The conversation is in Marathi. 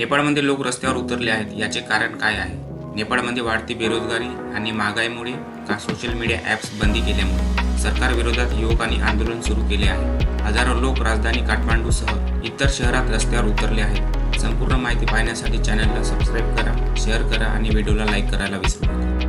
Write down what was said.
नेपाळमध्ये लोक रस्त्यावर उतरले आहेत. याचे कारण काय आहे? नेपाळमध्ये वाढती बेरोजगारी आणि महागाईमुळे का सोशल मीडिया ॲप्स बंदी केल्यामुळे सरकारविरोधात युवकांनी आंदोलन सुरू केले आहे. हजारो लोक राजधानी काठमांडूसह इतर शहरात रस्त्यावर उतरले आहेत. संपूर्ण माहिती पाहण्यासाठी चॅनलला सबस्क्राईब करा, शेअर करा आणि व्हिडिओला लाईक करायला विसरू नका.